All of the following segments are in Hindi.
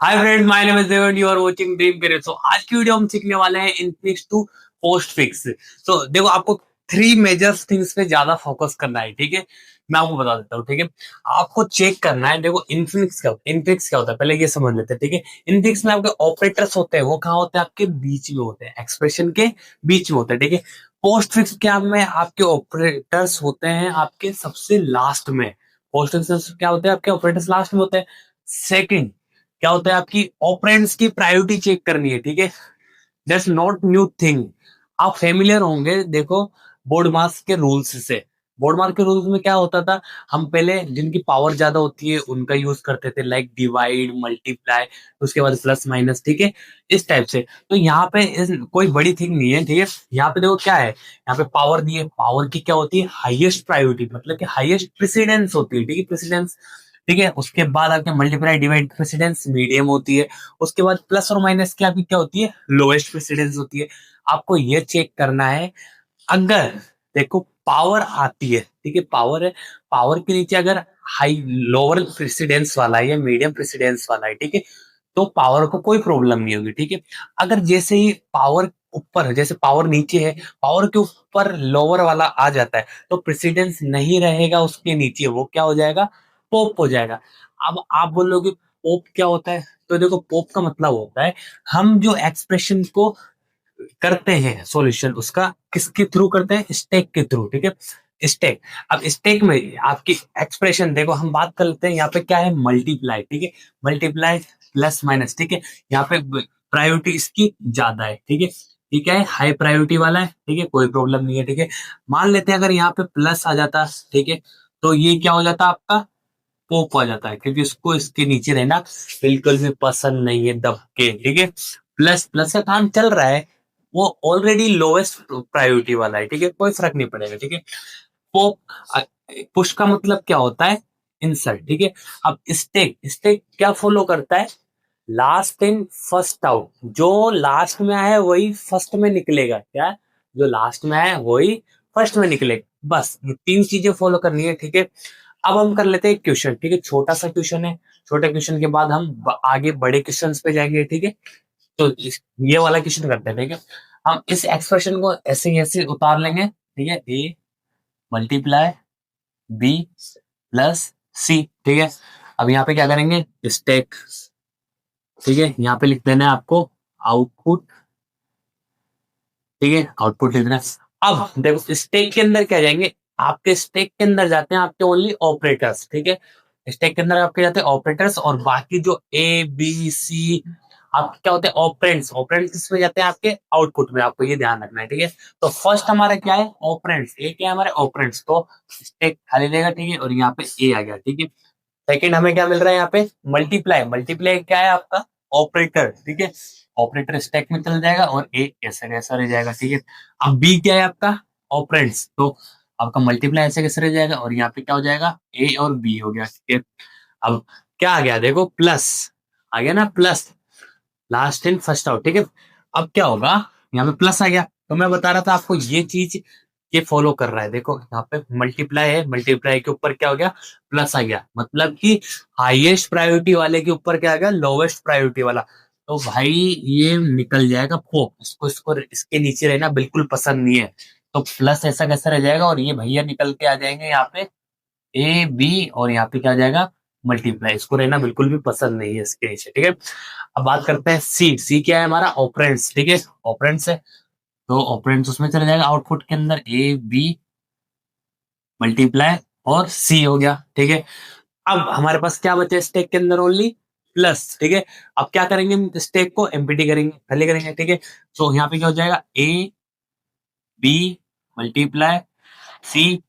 Hi friends, my name is Devan, you are watching dream career. So आज की वीडियो हम सीखने वाले हैं इनफिक्स टू पोस्ट फिक्स। तो देखो, आपको थ्री मेजर थिंग्स पे ज्यादा फोकस करना है, ठीक है। मैं आपको बता देता हूँ, ठीक है। आपको चेक करना है। देखो, इनफिक्स क्या होता है, पहले ये समझ लेते हैं, ठीक है। इनफिक्स में आपके ऑपरेटर्स होते हैं, वो कहाँ होते हैं? आपके बीच में होते हैं, एक्सप्रेशन के बीच में होते हैं, ठीक है। पोस्ट फिक्स क्या में आपके ऑपरेटर्स होते हैं आपके सबसे लास्ट में। पोस्ट फिक्स क्या होते हैं? आपके ऑपरेटर्स लास्ट में होते हैं। सेकंड क्या होता है? आपकी ऑपरेंड्स की प्रायोरिटी चेक करनी है, ठीक है। That's not new thing. आप फेमिलियर होंगे, देखो, बोर्ड मास के रूल्स से। बोर्ड मास के रूल्स में क्या होता था? हम पहले जिनकी पावर ज्यादा होती है उनका यूज करते थे, लाइक डिवाइड, मल्टीप्लाई, उसके बाद प्लस माइनस, ठीक है। इस टाइप से। तो यहाँ पे कोई बड़ी थिंग नहीं है, ठीक है। यहाँ पे देखो क्या है, यहाँ पे पावर दी है। पावर की क्या होती है? हाईएस्ट प्रायोरिटी, मतलब कि हाईएस्ट प्रेसिडेंस होती है, ठीक है। प्रेसिडेंस, ठीक है। उसके बाद आपके मल्टीप्लाई डिवाइड प्रेसिडेंस मीडियम होती है। उसके बाद प्लस और माइनस की आपकी क्या होती है? लोएस्ट प्रेसिडेंस होती है। आपको ये चेक करना है। अगर देखो पावर आती है, ठीक है, पावर है, पावर के नीचे अगर हाई लोअर प्रेसिडेंस वाला है या मीडियम प्रेसिडेंस वाला है, ठीक है, तो पावर को कोई प्रॉब्लम नहीं होगी, ठीक है। अगर जैसे ही पावर ऊपर है, जैसे पावर नीचे है, पावर के ऊपर लोअर वाला आ जाता है, तो प्रेसिडेंस नहीं रहेगा उसके नीचे, वो क्या हो जाएगा? पोप हो जाएगा। अब आप बोलोगे पोप क्या होता है? तो देखो, पोप का मतलब होता है, हम जो एक्सप्रेशन को करते हैं सॉल्यूशन, उसका किसके थ्रू करते हैं? स्टेक के थ्रू, ठीक है। स्टेक। अब स्टेक में आपकी एक्सप्रेशन देखो, हम बात कर लेते हैं, यहाँ पे क्या है? मल्टीप्लाई, ठीक है। मल्टीप्लाई प्लस माइनस, ठीक है। यहाँ पे प्रायोरिटी इसकी ज्यादा है, ठीक है। ये क्या है? हाई प्रायोरिटी वाला है, ठीक है, कोई प्रॉब्लम नहीं है, ठीक है। मान लेते हैं अगर यहाँ पे प्लस आ जाता, ठीक है, तो ये क्या हो जाता आपका? पोप आ जाता है, क्योंकि उसको इसके नीचे रहना बिल्कुल भी पसंद नहीं है, दब के, ठीक है। प्लस प्लस का काम चल रहा है, वो ऑलरेडी लोएस्ट प्रायोरिटी वाला है, ठीक है, कोई फर्क नहीं पड़ेगा, ठीक है। पोप। पुश का मतलब क्या होता है? इंसर्ट, ठीक है। अब स्टेक, स्टेक क्या फॉलो करता है? Last in first out. जो लास्ट में आया है वही फर्स्ट में निकलेगा, क्या? जो लास्ट में आया है वही फर्स्ट में निकलेगा, बस ये तीन चीजें फॉलो करनी है, ठीक है। अब हम कर लेते हैं क्वेश्चन, ठीक है, छोटा सा क्वेश्चन है। छोटे क्वेश्चन के बाद हम आगे बड़े क्वेश्चन पे जाएंगे, ठीक है। तो ये वाला क्वेश्चन करते हैं, ठीक है। हम इस एक्सप्रेशन को ऐसे ही ऐसे उतार लेंगे, ठीक है। ए मल्टीप्लाई बी प्लस सी, ठीक है। अब यहाँ पे क्या करेंगे? स्टेक, ठीक है। यहाँ पे लिख देना है आपको आउटपुट, ठीक है, आउटपुट लिख देना है। अब देखो, स्टेक के अंदर क्या जाएंगे? आपके स्टेक के अंदर जाते हैं आपके ओनली ऑपरेटर्स, ठीक है। स्टेक के अंदर आपके जाते हैं ऑपरेटर्स, और बाकी जो ए बी सी आपके क्या होते हैं? ऑपरेंड्स। ऑपरेंड्स किसमें जाते हैं? आपके आउटपुट में। आपको ये ध्यान रखना है, ठीक है। तो फर्स्ट हमारा क्या है? ऑपरेंड्स। ए क्या है? हमारे ऑपरेंड्स। तो स्टेक खाली रहेगा, ठीक है, और यहाँ पे ए आ गया, ठीक है। सेकंड हमें क्या मिल रहा है यहाँ पे? मल्टीप्लाई। मल्टीप्लाई क्या है आपका? ऑपरेटर, ठीक है। ऑपरेटर स्टैक में चल जाएगा और ए ऐसा कैसा रह जाएगा, ठीक है। अब बी क्या है आपका? ऑपरेंड्स। तो आपका मल्टीप्लाई ऐसे कैसे रह जाएगा, और यहाँ पे क्या हो जाएगा? ए और बी हो गया, ठीक है। अब क्या आ गया? देखो, प्लस आ गया ना, plus last in first out, ठीक है। अब क्या होगा? यहाँ पे प्लस आ गया, तो मैं बता रहा था आपको ये चीज, ये फॉलो कर रहा है। देखो, यहाँ पे मल्टीप्लाई है, मल्टीप्लाई के ऊपर क्या हो गया? प्लस आ गया, मतलब कि हाईएस्ट प्रायोरिटी वाले के ऊपर क्या आ गया? लोवेस्ट प्रायोरिटी वाला। तो भाई ये निकल जाएगा फोक, इसको इसको इसके नीचे रहना बिल्कुल पसंद नहीं है। तो प्लस ऐसा कैसा रह जाएगा, और ये भैया निकल के आ जाएंगे यहाँ पे ए बी, और यहाँ पे क्या आ जाएगा? मल्टीप्लाई। इसको रहना बिल्कुल भी पसंद नहीं है इसके नीचे, ठीक है। अब बात करते हैं सी। सी क्या है? हमारा ऑपरेंड्स, ठीक है, ऑपरेंड्स है। तो ऑपरेंड्स उसमें चले जाएगा आउटपुट के अंदर, ए बी मल्टीप्लाई और सी हो गया, ठीक है। अब हमारे पास क्या बचे स्टेक के अंदर? ओनली प्लस, ठीक है। अब क्या करेंगे? स्टेक को एम्प्टी करेंगे, खाली करेंगे, ठीक है। तो यहाँ पे क्या हो जाएगा? ए बी मल्टीप्लाई सी,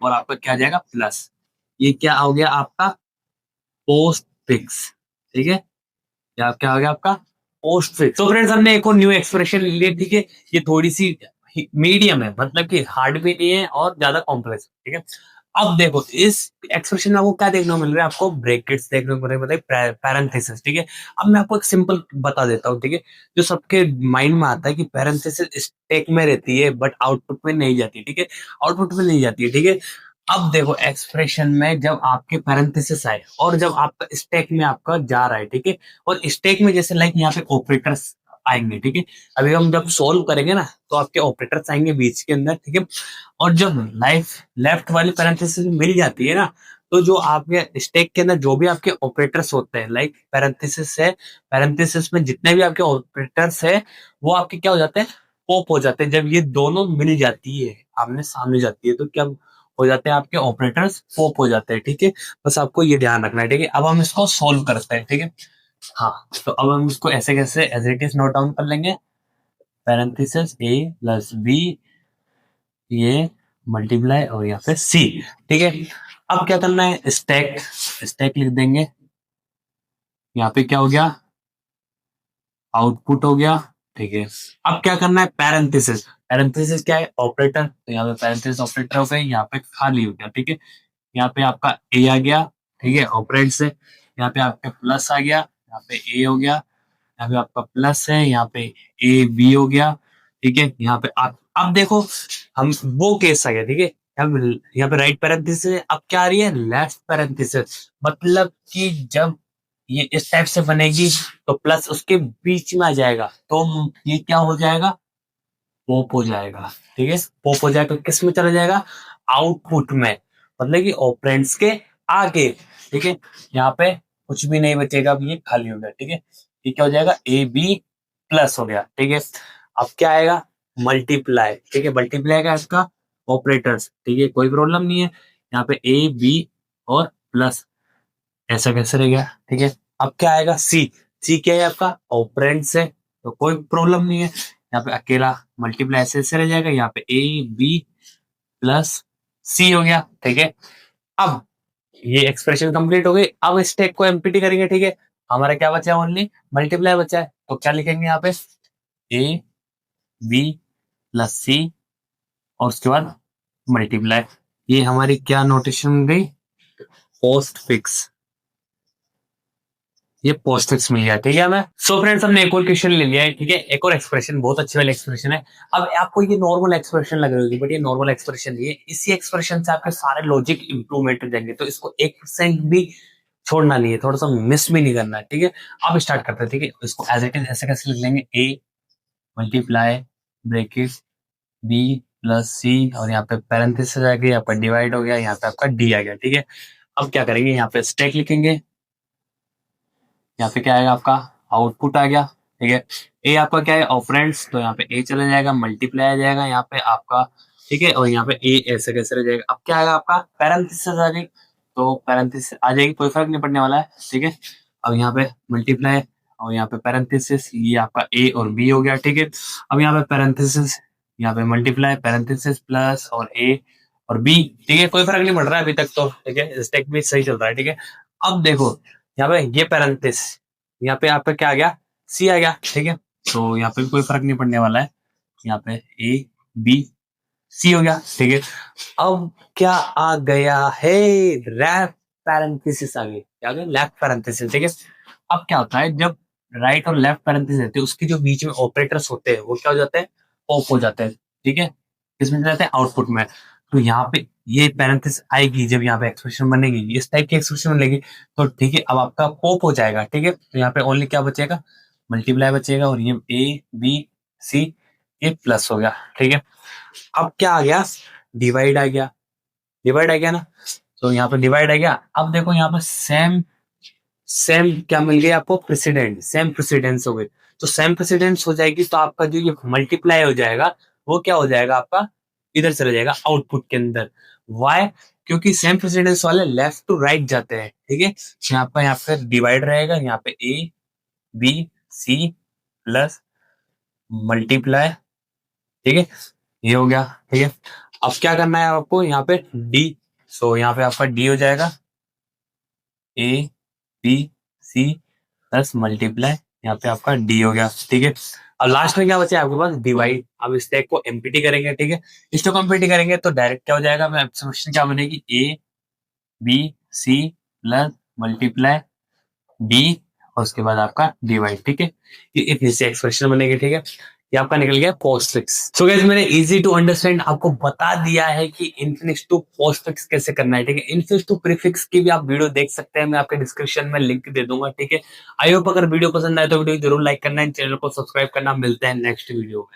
और आपका क्या आ जाएगा? प्लस। ये क्या हो गया आपका? पोस्ट फिक्स, ठीक है। क्या क्या हो गया आपका? Post fix. तो फ्रेंड्स, हमने एक और न्यू एक्सप्रेशन ली, ठीक है। ये थोड़ी सी मीडियम है, मतलब कि हार्ड भी नहीं है और ज्यादा कॉम्प्लेक्स, ठीक है। अब देखो, इस एक्सप्रेशन में आपको क्या देखने को मिल रहा है? आपको ब्रैकेट्स देखने को मिल रहे हैं, मतलब पैरेंथेसिस, ठीक है। अब मैं आपको एक सिंपल बता देता हूँ, ठीक है। जो सबके माइंड में आता है कि पैरेंथेसिस स्टेक में रहती है बट आउटपुट में नहीं जाती, ठीक है। आउटपुट में नहीं जाती है, ठीक है। अब देखो एक्सप्रेशन में जब आपके पैरेंथेसिस आए और जब आपका स्टैक में आपका जा रहा है, ठीक है, और स्टैक में जैसे लाइक यहाँ पे ऑपरेटर्स आएंगे, ठीक है, अभी हम जब सोल्व करेंगे ना तो आपके ऑपरेटर्स आएंगे बीच के अंदर, ठीक है, और जब लाइफ लेफ्ट वाली पैरेंथेसिस मिल जाती है ना, तो जो आपके स्टैक के अंदर जो भी आपके ऑपरेटर्स होते हैं लाइक पैरेंथेसिस है, पैरेंथेसिस में जितने भी आपके ऑपरेटर्स है वो आपके क्या हो जाते हैं, पॉप हो जाते हैं। जब ये दोनों मिल जाती है, आमने सामने जाती है, तो क्या हो जाते हैं, आपके ऑपरेटर्स पॉप हो जाते हैं, ठीक है। बस आपको ये ध्यान रखना है, ठीक है। अब हम इसको सोल्व करते हैं, ठीक है। हाँ, तो अब हम इसको ऐसे कैसे as it is note down कर लेंगे, पैरेंथेसिस ए प्लस बी, ये मल्टीप्लाई और यहाँ पे सी, ठीक है। अब क्या करना है, स्टैक, स्टैक लिख देंगे, यहाँ पे क्या हो गया, आउटपुट हो गया, ठीक है। अब क्या करना है, पैरेंथेसिस, पैरेंथेसिस क्या है, ऑपरेटर, तो यहाँ पे पैरेंथेसिस ऑपरेटर हो गए, यहाँ पे खाली हो गया, ठीक है। यहाँ पे आपका ए आ गया, ठीक है, ऑपरेंड से, यहाँ पे आपका प्लस आ गया, यहाँ पे ए हो गया, यहाँ पे आपका प्लस है, यहाँ पे ए बी हो गया, ठीक है। यहाँ पे आप अब देखो, हम वो केस आ गया, ठीक है। यहाँ पे राइट पैरेंथेसिस है, अब क्या आ रही है, लेफ्ट पैरेंथेसिस, मतलब कि जब ये इस टाइप से बनेगी तो प्लस उसके बीच में आ जाएगा, तो ये क्या हो जाएगा, पॉप हो जाएगा, ठीक है। पॉप हो जाएगा, किस में चला जाएगा, आउटपुट में, मतलब कि ऑपरेंड्स के आगे, ठीक है। यहाँ पे कुछ भी नहीं बचेगा, अब ये खाली हो गया, ठीक है। ये क्या हो जाएगा, ए बी प्लस हो गया, ठीक है। अब क्या आएगा, मल्टीप्लाई, ठीक है, मल्टीप्लाई का इसका ऑपरेटर्स, ठीक है, कोई प्रॉब्लम नहीं है। यहाँ पे ए बी और प्लस, ऐसा कैसे रह गया, ठीक है। अब क्या आएगा, सी, सी क्या है आपका, ऑपरेंड्स है, तो कोई प्रॉब्लम नहीं है। यहाँ पे अकेला मल्टीप्लाई ऐसे ऐसे रह जाएगा, यहाँ पे ए बी प्लस सी हो गया, ठीक है। अब ये एक्सप्रेशन कंप्लीट हो गई, अब स्टेक को एमपीटी करेंगे, ठीक है। हमारा क्या बचा है, ओनली मल्टीप्लाई बचा है, तो क्या लिखेंगे यहाँ पे, ए बी प्लस सी और उसके बाद मल्टीप्लाई। ये हमारी क्या नोटेशन गई, पोस्ट फिक्स, ये पोस्ट फिक्स मिल गया, ठीक है हमें। सो फ्रेंड्स, हमने एक और क्वेश्चन ले लिया है, ठीक है, एक और एक्सप्रेशन, बहुत अच्छी वाली एक्सप्रेशन है। अब आपको ये नॉर्मल एक्सप्रेशन लग रही होगी, बट ये नॉर्मल एक्सप्रेशन नहीं है, इसी एक्सप्रेशन से आपके सारे लॉजिक इंप्रूवमेंट हो जाएंगे, तो इसको 1% भी छोड़ना नहीं है, थोड़ा सा मिस भी नहीं करना है, ठीक है। अब स्टार्ट करते हैं, ठीक है। इसको एज इट इज ऐसे कैसे लिख लेंगे, A multiply bracket B plus सी, और यहाँ पे पैरेंथेसिस आ गया, यहाँ पर डिवाइड हो गया, यहाँ पे आपका डी आ गया, ठीक है। अब क्या करेंगे, यहाँ पे स्टेक लिखेंगे, यहाँ पे क्या आएगा आपका, आउटपुट आ गया, ठीक है। ए आपका क्या है, ऑपरेंड्स, तो यहाँ पे ए चला जाएगा, मल्टीप्लाई आ जाएगा यहाँ पे आपका, ठीक है, और यहाँ पे ए ऐसे कैसे रह जाएगा। अब क्या आएगा आपका, पैरेंथेसिस आ जाएगी, तो पैरेंथेसिस आ जाएगी, कोई फर्क नहीं पड़ने वाला है, ठीक है। अब यहाँ पे मल्टीप्लाई और यहाँ पे पैरेंथेसिस, ये आपका ए और बी हो गया, ठीक है। अब यहाँ पे पैरेंथेसिस, यहाँ पे मल्टीप्लाई पैरेंथेसिस प्लस और ए और बी, ठीक है, कोई फर्क नहीं पड़ रहा है अभी तक तो, ठीक है, स्टेक भी सही चल रहा है, ठीक है। अब देखो यहाँ पे ये पैरेंथेसिस, यहाँ पे आपका क्या आ गया, सी आ गया, ठीक है, तो यहाँ पे भी कोई फर्क नहीं पड़ने वाला है, यहाँ पे ए बी सी हो गया, ठीक है। अब क्या आ गया है, लेफ्ट पैरेंथेसिस आ गई, क्या आ गया, लेफ्ट पैरेंथेसिस, ठीक है। अब क्या होता है, जब राइट और लेफ्ट पैरेंथेसिस रहते हैं, उसके जो बीच में ऑपरेटर्स होते हैं वो क्या हो जाते हैं, ऑफ हो जाते हैं, ठीक है, किसमें जाते हैं, आउटपुट में। तो यहाँ पे ये पैरेंथेसिस आएगी, जब यहाँ पे एक्सप्रेशन बनेगी, इस टाइप की एक्सप्रेशन बनेगी, तो ठीक है, अब आपका पॉप हो जाएगा, ठीक है। तो यहाँ पे ओनली क्या बचेगा, मल्टीप्लाई बचेगा, और ये ए बी सी, ये प्लस हो गया, ठीक है। अब क्या आ गया, डिवाइड आ गया, डिवाइड आ गया ना, तो यहाँ पे डिवाइड आ गया। अब देखो यहाँ पे सेम सेम क्या मिल गया आपको, प्रेसिडेंट, सेम प्रेसिडेंस हो गई, तो सेम प्रेसिडेंस हो जाएगी, तो आपका जो ये मल्टीप्लाई हो जाएगा वो क्या हो जाएगा आपका, इधर चला जाएगा आउटपुट के अंदर। वाई, क्योंकि सेम प्रेसिडेंस वाले लेफ्ट टू राइट जाते हैं, ठीक है। यहाँ पे डिवाइड रहेगा, यहाँ पे A B C plus multiply, ठीक है, ये हो गया, ठीक है। अब क्या करना है आपको, यहाँ पे डी, सो यहाँ पे आपका डी हो जाएगा, A B C plus multiply, यहाँ पे आपका डी हो गया, ठीक है। अब लास्ट में क्या बचा है आपके पास, डिवाइड। अब इस टैग को एमपीटी करेंगे, ठीक है, इसको एमपीटी करेंगे तो डायरेक्ट क्या हो जाएगा, मैं सॉल्यूशन क्या बनेगी, A B C plus multiply D और उसके बाद आपका डिवाइड, ठीक है। ये इतनी सी एक्सप्रेशन बनेगी, ठीक है। ये आपका निकल गया पोस्ट फिक्स। सो गाइस मैंने इजी टू अंडरस्टैंड आपको बता दिया है कि इन्फिनिक्स टू पोस्ट फिक्स कैसे करना है, ठीक है। इन्फिनिक्स टू प्रीफिक्स की भी आप वीडियो देख सकते हैं, मैं आपके डिस्क्रिप्शन में लिंक दे दूंगा, ठीक है। आई होप अगर वीडियो पसंद आए तो वीडियो जरूर लाइक करना है, चैनल को सब्सक्राइब करना। मिलते हैं नेक्स्ट वीडियो में।